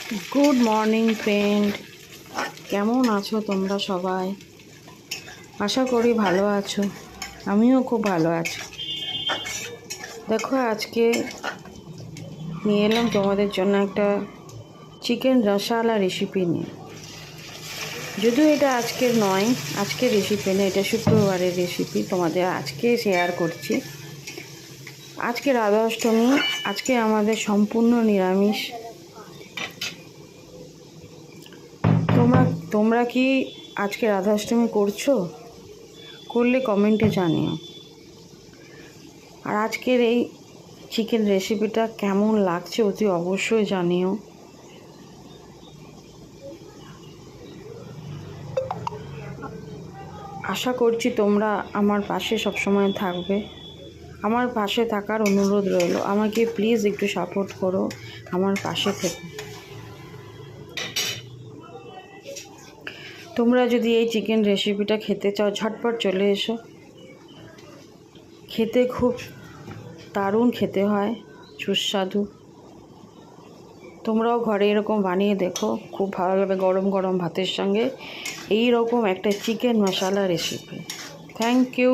Good morning friend, কেমন আছো তোমরা সবাই? আশা করি ভালো আছো। আমিও খুব ভালো আছি। দেখো, আজকে নিয়ে এলাম তোমাদের জন্য একটা চিকেন রসালা রেসিপি নিয়ে। যদিও এটা আজকের নয়, আজকের রেসিপি না, এটা শুক্রবারের রেসিপি তোমাদের আজকে শেয়ার করছি। আজকে রাধা অষ্টমী, আজকে আমাদের সম্পূর্ণ নিরামিষ। তোমরা কি আজকে রাধাষ্টমী করছো? করলে কমেন্টে জানিও। আর আজকের এই চিকেন রেসিপিটা কেমন লাগছে অতি অবশ্যই জানিও। আশা করছি তোমরা আমার পাশে সবসময় থাকবে। আমার পাশে থাকার অনুরোধ রইল। আমাকে প্লিজ একটু সাপোর্ট করো, আমার পাশে থেকো। তোমরা যদি এই চিকেন রেসিপিটা খেতে চাও, ঝটপট চলে এসো। খেতে খুব দারুণ খেতে হয়, সুস্বাদু। তোমরাও ঘরে এরকম বানিয়ে দেখো, খুব ভালো লাগবে গরম গরম ভাতের সঙ্গে এই রকম একটা চিকেন মশলা রেসিপি। Thank you.